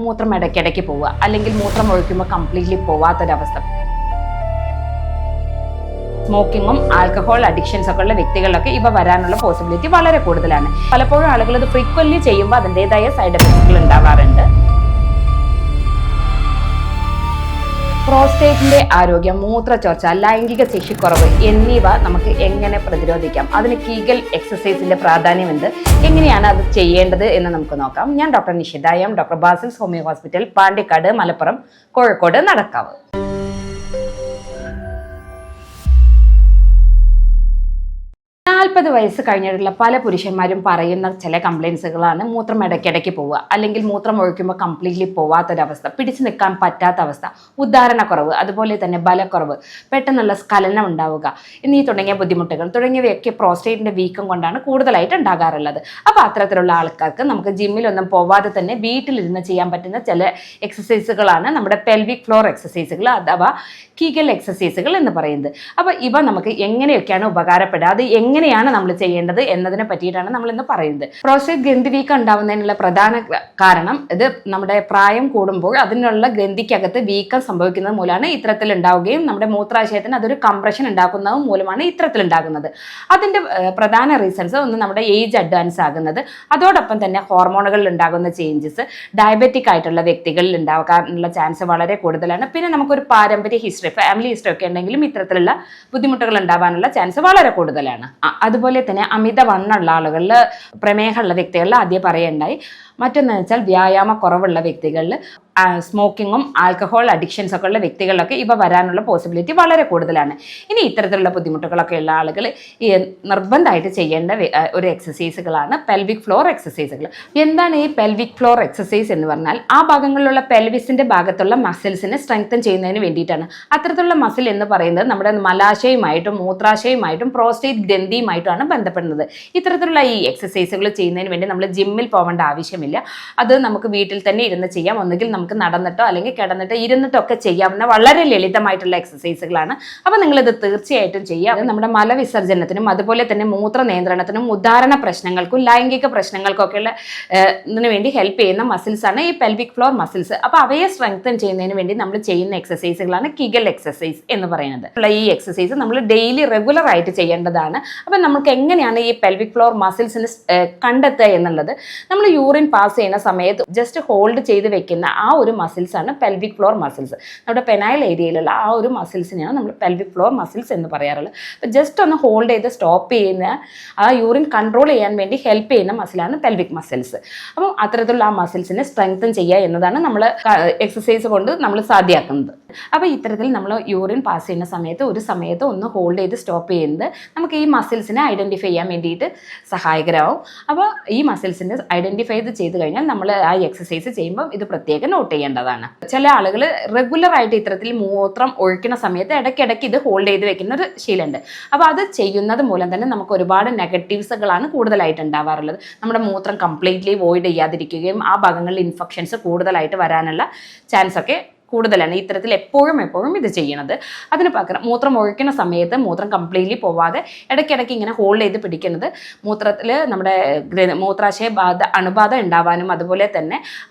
മൂത്രം ഇടയ്ക്കിടയ്ക്ക് പോവുക, അല്ലെങ്കിൽ മൂത്രം ഒഴിക്കുമ്പോൾ കംപ്ലീറ്റ്ലി പോവാത്തൊരവസ്ഥ. സ്മോക്കിങ്ങും ആൽക്കഹോൾ അഡിക്ഷൻസ് ഒക്കെ ഉള്ള വ്യക്തികളിലൊക്കെ ഇവ വരാനുള്ള പോസിബിലിറ്റി വളരെ കൂടുതലാണ്. പലപ്പോഴും ആളുകൾ ഇത് ഫ്രീക്വന്റ്ലി ചെയ്യുമ്പോൾ അതിൻ്റെതായ സൈഡ് എഫക്റ്റുകൾ ഉണ്ടാവാറുണ്ട്. പ്രോസ്റ്റേറ്റിന്റെ ആരോഗ്യം, മൂത്രച്ചോർച്ച, ലൈംഗിക ശേഷിക്കുറവ് എന്നിവ നമുക്ക് എങ്ങനെ പ്രതിരോധിക്കാം? അതിന് കീഗൽ എക്സസൈസിന്റെ പ്രാധാന്യം എന്ത്, എങ്ങനെയാണ് അത് ചെയ്യേണ്ടത് എന്ന് നമുക്ക് നോക്കാം. ഞാൻ doctor Nishitha M, doctor Basil's homeo hospital, Pandikkad, Malappuram, Kozhikode, Nadakkavu. 40 വയസ്സ് കഴിഞ്ഞിട്ടുള്ള പല പുരുഷന്മാരും പറയുന്ന ചില കംപ്ലയിൻസുകളാണ് മൂത്രം ഇടയ്ക്കിടയ്ക്ക് പോവുക, അല്ലെങ്കിൽ മൂത്രം ഒഴിക്കുമ്പോൾ കംപ്ലീറ്റ്ലി പോവാത്തൊരവസ്ഥ, പിടിച്ചു നിൽക്കാൻ പറ്റാത്ത അവസ്ഥ, ഉദ്ധാരണക്കുറവ്, അതുപോലെ തന്നെ ബലക്കുറവ്, പെട്ടെന്നുള്ള സ്ഖലനം ഉണ്ടാവുക എന്നീ തുടങ്ങിയ ബുദ്ധിമുട്ടുകൾ തുടങ്ങിയവയൊക്കെ പ്രോസ്റ്റേറ്റിന്റെ വീക്കം കൊണ്ടാണ് കൂടുതലായിട്ട് ഉണ്ടാകാറുള്ളത്. അപ്പോൾ അത്തരത്തിലുള്ള ആൾക്കാർക്ക് നമുക്ക് ജിമ്മിലൊന്നും പോവാതെ തന്നെ വീട്ടിലിരുന്ന് ചെയ്യാൻ പറ്റുന്ന ചില എക്സസൈസുകളാണ് നമ്മുടെ പെൽവിക് ഫ്ലോർ എക്സസൈസുകൾ അഥവാ കീഗൽ എക്സസൈസുകൾ എന്ന് പറയുന്നത്. അപ്പോൾ ഇവ നമുക്ക് എങ്ങനെയൊക്കെയാണ് ഉപകാരപ്പെടുക, അത് എങ്ങനെയാണ് നമ്മൾ ചെയ്യേണ്ടത് എന്നതിനെ പറ്റിയിട്ടാണ് നമ്മൾ ഇന്ന് പറയുന്നത്. പ്രോസ്റ്റേറ്റ് ഗ്രന്ഥി വീക്കം ഉണ്ടാവുന്നതിനുള്ള പ്രധാന കാരണം ഇത് നമ്മുടെ പ്രായം കൂടുമ്പോൾ അതിനുള്ള ഗ്രന്ഥിക്കകത്ത് വീക്കം സംഭവിക്കുന്നത് മൂലമാണ് ഇത്തരത്തിൽ ഉണ്ടാവുകയും നമ്മുടെ മൂത്രാശയത്തിന് അതൊരു കംപ്രഷൻ ഉണ്ടാക്കുന്നത് മൂലമാണ് ഇത്തരത്തിൽ ഉണ്ടാകുന്നത്. അതിൻ്റെ പ്രധാന റീസൺസ് ഒന്ന് നമ്മുടെ ഏജ് അഡ്വാൻസ് ആകുന്നത്, അതോടൊപ്പം തന്നെ ഹോർമോണുകളിൽ ഉണ്ടാകുന്ന ചേഞ്ചസ്, ഡയബറ്റിക് ആയിട്ടുള്ള വ്യക്തികളിൽ ഉണ്ടാകാനുള്ള ചാൻസ് വളരെ കൂടുതലാണ്. പിന്നെ നമുക്കൊരു പാരമ്പര്യ ഹിസ്റ്ററി, ഫാമിലി ഹിസ്റ്ററി ഒക്കെ ഉണ്ടെങ്കിലും ഇത്തരത്തിലുള്ള ബുദ്ധിമുട്ടുകൾ ഉണ്ടാവാനുള്ള ചാൻസ് വളരെ കൂടുതലാണ്. അതുപോലെ തന്നെ അമിതവണ്ണമുള്ള ആളുകളിൽ, പ്രമേഹമുള്ള വ്യക്തികളിൽ ആദ്യം പറയണ്ടായി. മറ്റൊന്ന് വെച്ചാൽ വ്യായാമ കുറവുള്ള വ്യക്തികളിൽ, സ്മോക്കിങ്ങും ആൽക്കഹോൾ അഡിക്ഷൻസ് ഒക്കെ ഉള്ള വ്യക്തികളിലൊക്കെ ഇവ വരാനുള്ള പോസിബിലിറ്റി വളരെ കൂടുതലാണ്. ഇനി ഇത്തരത്തിലുള്ള ബുദ്ധിമുട്ടുകളൊക്കെ ഉള്ള ആളുകൾ നിർബന്ധമായിട്ട് ചെയ്യേണ്ട ഒരു എക്സസൈസുകളാണ് പെൽവിക് ഫ്ലോർ എക്സസൈസുകൾ. എന്താണ് ഈ പെൽവിക് ഫ്ലോർ എക്സസൈസ് എന്ന് പറഞ്ഞാൽ? ആ ഭാഗങ്ങളിലുള്ള പെൽവിസിന്റെ ഭാഗത്തുള്ള മസിൽസിനെ സ്ട്രെങ്തൻ ചെയ്യുന്നതിന് വേണ്ടിയിട്ടാണ്. അത്തരത്തിലുള്ള മസിൽ എന്ന് പറയുന്നത് നമ്മുടെ മലാശയമായിട്ടും മൂത്രാശയമായിട്ടും പ്രോസ്റ്റേറ്റ് ഗ്രന്ഥിയുമായിട്ടുമാണ് ബന്ധപ്പെടുന്നത്. ഇത്തരത്തിലുള്ള ഈ എക്സസൈസുകൾ ചെയ്യുന്നതിന് വേണ്ടി നമ്മൾ ജിമ്മിൽ പോകേണ്ട ആവശ്യമില്ല. അത് നമുക്ക് വീട്ടിൽ തന്നെ ഇരുന്ന് ചെയ്യാം. ഒന്നുകിൽ നമുക്ക് നടന്നിട്ടോ അല്ലെങ്കിൽ കിടന്നിട്ടോ ഇരുന്നിട്ടോ ഒക്കെ ചെയ്യാവുന്ന വളരെ ലളിതമായിട്ടുള്ള എക്സസൈസുകളാണ്. അപ്പോൾ നിങ്ങളിത് തീർച്ചയായിട്ടും ചെയ്യാം. നമ്മുടെ മലവിസർജനത്തിനും അതുപോലെ തന്നെ മൂത്ര നിയന്ത്രണത്തിനും ഉദാഹരണ പ്രശ്നങ്ങൾക്കും ലൈംഗിക പ്രശ്നങ്ങൾക്കും ഒക്കെയുള്ള ഇതിനു വേണ്ടി ഹെൽപ്പ് ചെയ്യുന്ന മസിൽസ് ആണ് ഈ പെൽവിക് ഫ്ലോർ മസിൽസ്. അപ്പോൾ അവയെ സ്ട്രെങ്തൻ ചെയ്യുന്നതിന് വേണ്ടി നമ്മൾ ചെയ്യുന്ന എക്സസൈസുകളാണ് കിഗൽ എക്സസൈസ് എന്ന് പറയുന്നത്. ഈ എക്സസൈസ് നമ്മൾ ഡെയിലി റെഗുലർ ആയിട്ട് ചെയ്യേണ്ടതാണ്. അപ്പോൾ നമുക്ക് എങ്ങനെയാണ് ഈ പെൽവിക് ഫ്ലോർ മസിൽസിന് കണ്ടെത്തുക എന്നുള്ളത്? നമ്മൾ യൂറിൻ പാസ് ചെയ്യുന്ന സമയത്ത് ജസ്റ്റ് ഹോൾഡ് ചെയ്ത് വെക്കുന്ന ആ ഒരു മസിൽസ് ആണ് പെൽവിക് ഫ്ലോർ മസിൽസ്. നമ്മുടെ പെനൈൽ ഏരിയയിലുള്ള ആ ഒരു മസിൽസിനെയാണ് നമ്മൾ പെൽവിക് ഫ്ലോർ മസിൽസ് എന്ന് പറയാറുള്ളത്. അപ്പോൾ ജസ്റ്റ് ഒന്ന് ഹോൾഡ് ചെയ്ത് സ്റ്റോപ്പ് ചെയ്യുന്ന, ആ യൂറിൻ കൺട്രോൾ ചെയ്യാൻ വേണ്ടി ഹെൽപ്പ് ചെയ്യുന്ന മസിലാണ് പെൽവിക് മസിൽസ്. അപ്പം അത്തരത്തിലുള്ള ആ മസിൽസിനെ സ്ട്രെങ്തൻ ചെയ്യുക എന്നതാണ് നമ്മൾ എക്സസൈസ് കൊണ്ട് നമ്മൾ സാധ്യമാക്കുന്നത്. അപ്പോൾ ഇത്തരത്തിൽ നമ്മൾ യൂറിൻ പാസ് ചെയ്യുന്ന സമയത്ത് ഒന്ന് ഹോൾഡ് ചെയ്ത് സ്റ്റോപ്പ് ചെയ്യുന്നത് നമുക്ക് ഈ മസിൽസിനെ ഐഡൻറ്റിഫൈ ചെയ്യാൻ വേണ്ടിയിട്ട് സഹായകരമാവും. അപ്പോൾ ഈ മസിൽസിനെ ഐഡൻറ്റിഫൈ ചെയ്ത് കഴിഞ്ഞാൽ നമ്മൾ ആ എക്സസൈസ് ചെയ്യുമ്പോൾ ഇത് പ്രത്യേകം നോട്ട് ചെയ്യേണ്ടതാണ്. ചില ആളുകൾ റെഗുലർ ആയിട്ട് ഇത്തരത്തിൽ മൂത്രം ഒഴിക്കുന്ന സമയത്ത് ഇടയ്ക്കിടയ്ക്ക് ഇത് ഹോൾഡ് ചെയ്ത് വെക്കുന്ന ഒരു ശീലമുണ്ട്. അപ്പോൾ അത് ചെയ്യുന്നത് മൂലം തന്നെ നമുക്ക് ഒരുപാട് നെഗറ്റീവ്സുകളാണ് കൂടുതലായിട്ട് ഉണ്ടാവാറുള്ളത്. നമ്മുടെ മൂത്രം കംപ്ലീറ്റ്ലി വോയിഡ് ചെയ്യാതിരിക്കുകയും ആ ഭാഗങ്ങളിൽ ഇൻഫെക്ഷൻസ് കൂടുതലായിട്ട് വരാനുള്ള ചാൻസ് ഒക്കെ കൂടുതലാണ് ഇത്തരത്തിൽ എപ്പോഴും ഇത് ചെയ്യണത്. അതിന് പകരം മൂത്രം ഒഴിക്കുന്ന സമയത്ത് മൂത്രം കംപ്ലീറ്റ്ലി പോവാതെ ഇടയ്ക്കിടയ്ക്ക് ഇങ്ങനെ ഹോൾഡ് ചെയ്ത് പിടിക്കുന്നത് മൂത്രത്തിൽ നമ്മുടെ മൂത്രാശയ അണുബാധ ഉണ്ടാവാനും അതുപോലെ തന്നെ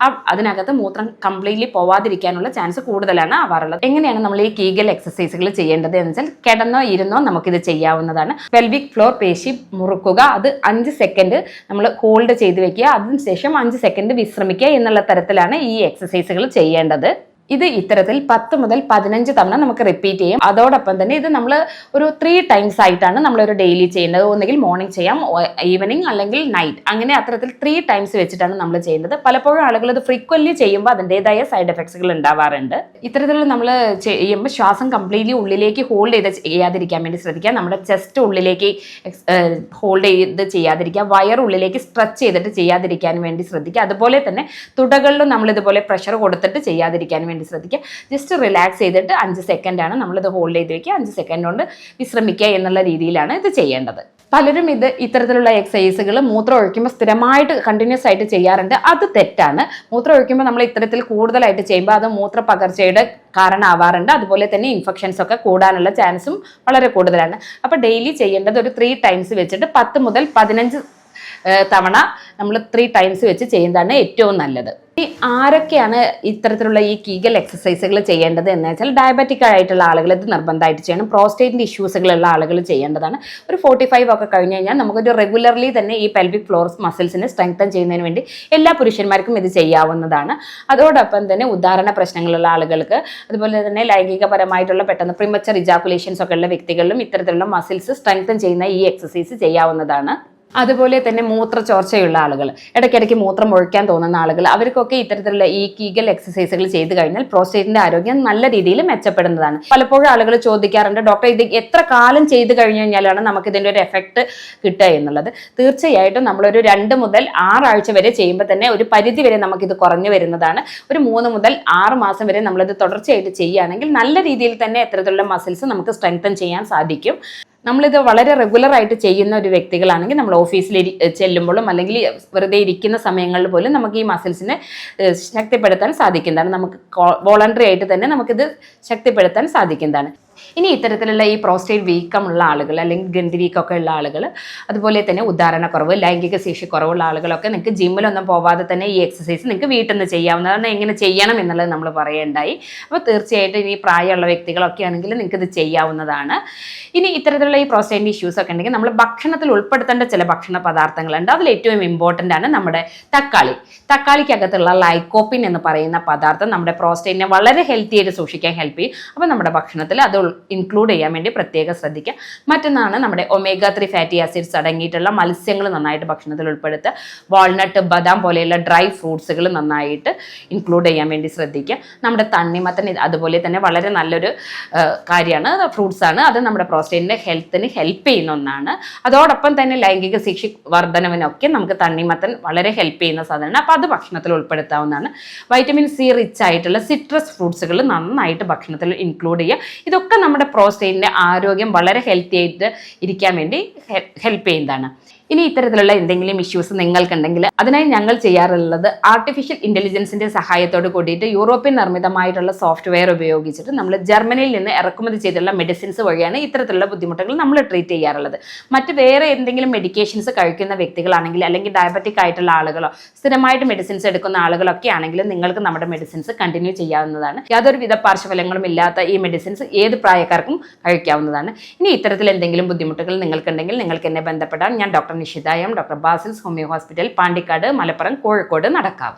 അതിനകത്ത് മൂത്രം കംപ്ലീറ്റ്ലി പോവാതിരിക്കാനുള്ള ചാൻസ് കൂടുതലാണ് ആവാറുള്ളത്. എങ്ങനെയാണ് നമ്മൾ ഈ കീഗൽ എക്സസൈസുകൾ ചെയ്യേണ്ടത് എന്ന് വെച്ചാൽ കിടന്നോ ഇരുന്നോ നമുക്കിത് ചെയ്യാവുന്നതാണ്. പെൽവിക് ഫ്ലോർ പേശി മുറുക്കുക, അത് 5 സെക്കൻഡ് നമ്മൾ ഹോൾഡ് ചെയ്ത് വെക്കുക, അതിനുശേഷം 5 സെക്കൻഡ് വിശ്രമിക്കുക എന്നുള്ള തരത്തിലാണ് ഈ എക്സസൈസുകൾ ചെയ്യേണ്ടത്. ഇത് ഇത്തരത്തിൽ 10 മുതൽ 15 തവണ നമുക്ക് റിപ്പീറ്റ് ചെയ്യും. അതോടൊപ്പം തന്നെ ഇത് നമ്മൾ ഒരു 3 ടൈംസ് ആയിട്ടാണ് നമ്മളൊരു ഡെയിലി ചെയ്യുന്നത്. ഒന്നുകിൽ മോർണിംഗ് ചെയ്യാം, ഈവനിങ് അല്ലെങ്കിൽ നൈറ്റ്, അങ്ങനെ അത്തരത്തിൽ 3 ടൈംസ് വെച്ചിട്ടാണ് നമ്മൾ ചെയ്യുന്നത്. പലപ്പോഴും ആളുകൾ ഇത് ഫ്രീക്വന്റ്ലി ചെയ്യുമ്പോൾ അതിൻ്റെതായ സൈഡ് എഫക്ട്സുകൾ ഉണ്ടാവാറുണ്ട്. ഇത്തരത്തിൽ നമ്മൾ ചെയ്യുമ്പോൾ ശ്വാസം കംപ്ലീറ്റ്ലി ഉള്ളിലേക്ക് ഹോൾഡ് ചെയ്ത് ചെയ്യാതിരിക്കാൻ വേണ്ടി ശ്രദ്ധിക്കുക. നമ്മുടെ ചെസ്റ്റ് ഉള്ളിലേക്ക് ഹോൾഡ് ചെയ്ത് ചെയ്യാതിരിക്കുക, വയർ ഉള്ളിലേക്ക് സ്ട്രെച്ച് ചെയ്തിട്ട് ചെയ്യാതിരിക്കാൻ വേണ്ടി ശ്രദ്ധിക്കുക. അതുപോലെ തന്നെ തുടകളിലും നമ്മൾ ഇതുപോലെ പ്രഷർ കൊടുത്തിട്ട് ചെയ്യാതിരിക്കാൻ വേണ്ടി ശ്രദ്ധിക്കുക. ജസ്റ്റ് റിലാക്സ് ചെയ്തിട്ട് 5 സെക്കൻഡാണ് നമ്മളിത് ഹോൾഡ് ചെയ്ത് വെക്കുക, 5 സെക്കൻഡ് കൊണ്ട് വിശ്രമിക്കുക എന്നുള്ള രീതിയിലാണ് ഇത് ചെയ്യേണ്ടത്. പലരും ഇത്തരത്തിലുള്ള എക്സസൈസുകൾ മൂത്രം ഒഴിക്കുമ്പോൾ സ്ഥിരമായിട്ട് കണ്ടിന്യൂസ് ആയിട്ട് ചെയ്യാറുണ്ട്. അത് തെറ്റാണ്. മൂത്രം ഒഴിക്കുമ്പോൾ നമ്മൾ ഇത്തരത്തിൽ കൂടുതലായിട്ട് ചെയ്യുമ്പോൾ അത് മൂത്രപ്പകർച്ചയുടെ കാരണമാവാറുണ്ട്. അതുപോലെ തന്നെ ഇൻഫെക്ഷൻസ് ഒക്കെ കൂടാനുള്ള ചാൻസും വളരെ കൂടുതലാണ്. അപ്പോൾ ഡെയിലി ചെയ്യേണ്ടത് ഒരു 3 ടൈംസ് വെച്ചിട്ട് 10 മുതൽ 15 തവണ നമ്മൾ 3 ടൈംസ് വെച്ച് ചെയ്യുന്നതാണ് ഏറ്റവും നല്ലത്. ഈ ആരൊക്കെയാണ് ഇത്തരത്തിലുള്ള ഈ കീഗൽ എക്സസൈസുകൾ ചെയ്യേണ്ടത് എന്ന് വെച്ചാൽ ഡയബറ്റിക് ആയിട്ടുള്ള ആളുകൾ ഇത് നിർബന്ധമായിട്ട് ചെയ്യണം. പ്രോസ്റ്റേറ്റിന്റെ ഇഷ്യൂസുകളുള്ള ആളുകൾ ചെയ്യേണ്ടതാണ്. ഒരു 45 ഒക്കെ കഴിഞ്ഞ് കഴിഞ്ഞാൽ നമുക്കൊരു റെഗുലർലി തന്നെ ഈ പെൽവിക് ഫ്ലോർ മസിൽസിനെ സ്ട്രെങ്തൻ ചെയ്യുന്നതിന് വേണ്ടി എല്ലാ പുരുഷന്മാർക്കും ഇത് ചെയ്യാവുന്നതാണ്. അതോടൊപ്പം തന്നെ ഉദാഹരണ പ്രശ്നങ്ങളുള്ള ആളുകൾക്ക്, അതുപോലെ തന്നെ ലൈംഗികപരമായിട്ടുള്ള പെട്ടെന്ന് പ്രിമച്ചർ ഇജാക്കുലേഷൻസ് ഒക്കെ ഉള്ള വ്യക്തികളിലും ഇത്തരത്തിലുള്ള മസിൽസ് സ്ട്രെങ്തൻ ചെയ്യുന്ന ഈ എക്സസൈസ് ചെയ്യാവുന്നതാണ്. അതുപോലെ തന്നെ മൂത്രച്ചോർച്ചയുള്ള ആളുകൾ, ഇടയ്ക്കിടയ്ക്ക് മൂത്രം ഒഴിക്കാൻ തോന്നുന്ന ആളുകൾ, അവർക്കൊക്കെ ഇത്തരത്തിലുള്ള ഈ കീഗൽ എക്സസൈസുകൾ ചെയ്ത് കഴിഞ്ഞാൽ പ്രോസ്റ്റേറ്റിന്റെ ആരോഗ്യം നല്ല രീതിയിൽ മെച്ചപ്പെടുന്നതാണ്. പലപ്പോഴും ആളുകൾ ചോദിക്കാറുണ്ട്, ഡോക്ടർ ഇത് എത്ര കാലം ചെയ്ത് കഴിഞ്ഞു കഴിഞ്ഞാലാണ് നമുക്ക് ഇതിന്റെ ഒരു എഫക്ട് കിട്ടുക എന്നുള്ളത്. തീർച്ചയായിട്ടും നമ്മളൊരു 2 മുതൽ 6 ആഴ്ച വരെ ചെയ്യുമ്പോൾ തന്നെ ഒരു പരിധി വരെ നമുക്കിത് കുറഞ്ഞു വരുന്നതാണ്. ഒരു 3 മുതൽ 6 മാസം വരെ നമ്മളിത് തുടർച്ചയായിട്ട് ചെയ്യുകയാണെങ്കിൽ നല്ല രീതിയിൽ തന്നെ ഇത്തരത്തിലുള്ള മസിൽസ് നമുക്ക് സ്ട്രെങ്തൻ ചെയ്യാൻ സാധിക്കും. നമ്മളിത് വളരെ റെഗുലർ ആയിട്ട് ചെയ്യുന്ന ഒരു വ്യക്തികളാണെങ്കിൽ നമ്മൾ ഓഫീസിൽ ചെല്ലുമ്പോഴും അല്ലെങ്കിൽ വെറുതെ ഇരിക്കുന്ന സമയങ്ങളിൽ പോലും നമുക്ക് ഈ മസിൽസിനെ ശക്തിപ്പെടുത്താൻ സാധിക്കുന്നതാണ്. നമുക്ക് വോളണ്ടറി ആയിട്ട് തന്നെ നമുക്കിത് ശക്തിപ്പെടുത്താൻ സാധിക്കുന്നതാണ്. ഇനി ഇത്തരത്തിലുള്ള ഈ പ്രോസ്റ്റേറ്റ് വീക്കമുള്ള ആളുകൾ അല്ലെങ്കിൽ ഗ്രന്ഥി വീക്കൊക്കെ ഉള്ള ആളുകൾ, അതുപോലെ തന്നെ ഉദാഹരണക്കുറവ്, ലൈംഗിക ശേഷി കുറവുള്ള ആളുകളൊക്കെ നിങ്ങൾക്ക് ജിമ്മിലൊന്നും പോവാതെ തന്നെ ഈ എക്സസൈസ് നിങ്ങൾക്ക് വീട്ടിൽ നിന്ന് ചെയ്യാവുന്നതാണ്. എങ്ങനെ ചെയ്യണം എന്നുള്ളത് നമ്മൾ പറയേണ്ടായി. അപ്പോൾ തീർച്ചയായിട്ടും ഇനി പ്രായമുള്ള വ്യക്തികളൊക്കെ ആണെങ്കിൽ നിങ്ങൾക്ക് ഇത് ചെയ്യാവുന്നതാണ്. ഇനി ഇത്തരത്തിലുള്ള ഈ പ്രോസ്റ്റേറ്റ് ഇഷ്യൂസ് ഒക്കെ ഉണ്ടെങ്കിൽ നമ്മൾ ഭക്ഷണത്തിൽ ഉൾപ്പെടുത്തേണ്ട ചില ഭക്ഷണ പദാർത്ഥങ്ങളുണ്ട്. അതിൽ ഏറ്റവും ഇമ്പോർട്ടൻ്റ് ആണ് നമ്മുടെ തക്കാളി. തക്കാളിക്കകത്തുള്ള ലൈക്കോപ്പിൻ എന്ന് പറയുന്ന പദാർത്ഥം നമ്മുടെ പ്രോസ്റ്റേറ്റിനെ വളരെ ഹെൽത്തി ആയിട്ട് സൂക്ഷിക്കാൻ ഹെൽപ്പ് ചെയ്യും. അപ്പോൾ നമ്മുടെ ഭക്ഷണത്തിൽ അത് ഇൻക്ലൂഡ് ചെയ്യാൻ വേണ്ടി പ്രത്യേകം ശ്രദ്ധിക്കുക. മറ്റൊന്നാണ് നമ്മുടെ ഒമേഗ 3 ഫാറ്റി ആസിഡ്സ് അടങ്ങിയിട്ടുള്ള മത്സ്യങ്ങൾ നന്നായിട്ട് ഭക്ഷണത്തിൽ ഉൾപ്പെടുത്തുക. വാൾനട്ട്, ബദാം പോലെയുള്ള ഡ്രൈ ഫ്രൂട്ട്സുകൾ നന്നായിട്ട് ഇൻക്ലൂഡ് ചെയ്യാൻ വേണ്ടി ശ്രദ്ധിക്കുക. നമ്മുടെ തണ്ണിമത്തൻ അതുപോലെ തന്നെ വളരെ നല്ലൊരു കാര്യമാണ്, ഫ്രൂട്ട്സ് ആണ്. അത് നമ്മുടെ പ്രോസ്റ്റേറ്റിന്റെ ഹെൽത്തിന് ഹെൽപ്പ് ചെയ്യുന്ന ഒന്നാണ്. അതോടൊപ്പം തന്നെ ലൈംഗിക ശേഷി വർധനവിനൊക്കെ നമുക്ക് തണ്ണിമത്തൻ വളരെ ഹെൽപ്പ് ചെയ്യുന്ന സാധനമാണ്. അപ്പോൾ അത് ഭക്ഷണത്തിൽ ഉൾപ്പെടുത്താവുന്നതാണ്. വൈറ്റമിൻ സി റിച്ച് ആയിട്ടുള്ള സിട്രസ് ഫ്രൂട്ട്സുകൾ നന്നായിട്ട് ഭക്ഷണത്തിൽ ഇൻക്ലൂഡ് ചെയ്യുക. ഇതൊക്കെ നമ്മുടെ പ്രോസ്റ്റേറ്റിന്റെ ആരോഗ്യം വളരെ ഹെൽത്തി ആയിട്ട് ഇരിക്കാൻ വേണ്ടി ഹെൽപ്പ് ചെയ്യുന്നതാണ്. ഇനി ഇത്തരത്തിലുള്ള എന്തെങ്കിലും ഇഷ്യൂസ് നിങ്ങൾക്കുണ്ടെങ്കിൽ അതിനായി ഞങ്ങൾ ചെയ്യാറുള്ളത് ആർട്ടിഫിഷ്യൽ ഇന്റലിജൻസിന്റെ സഹായത്തോട് കൂടിയിട്ട് യൂറോപ്യൻ നിർമ്മിതമായിട്ടുള്ള സോഫ്റ്റ്വെയർ ഉപയോഗിച്ചിട്ട് നമ്മൾ ജർമ്മനിയിൽ നിന്ന് ഇറക്കുമതി ചെയ്തിട്ടുള്ള മെഡിസിൻസ് വഴിയാണ് ഇത്തരത്തിലുള്ള ബുദ്ധിമുട്ടുകൾ നമ്മൾ ട്രീറ്റ് ചെയ്യാറുള്ളത്. മറ്റ് വേറെ എന്തെങ്കിലും മെഡിക്കേഷൻസ് കഴിക്കുന്ന വ്യക്തികളാണെങ്കിൽ അല്ലെങ്കിൽ ഡയബറ്റിക് ആയിട്ടുള്ള ആളുകളോ സ്ഥിരമായിട്ട് മെഡിസിൻസ് എടുക്കുന്ന ആളുകളൊക്കെ ആണെങ്കിലും നിങ്ങൾക്ക് നമ്മുടെ മെഡിസിൻസ് കണ്ടിന്യൂ ചെയ്യാവുന്നതാണ്. യാതൊരുവിധ പാർശ്വഫലങ്ങളും ഇല്ലാത്ത ഈ മെഡിസിൻസ് ഏത് പ്രായക്കാർക്കും കഴിക്കാവുന്നതാണ്. ഇനി ഇത്തരത്തിൽ എന്തെങ്കിലും ബുദ്ധിമുട്ടുകൾ നിങ്ങൾക്കുണ്ടെങ്കിൽ നിങ്ങൾക്ക് എന്നെ ബന്ധപ്പെടാൻ. ഞാൻ doctor Nishitha M, doctor Basil's homeo hospital, Pandikkad, Malappuram, Kozhikode, Nadakkavu.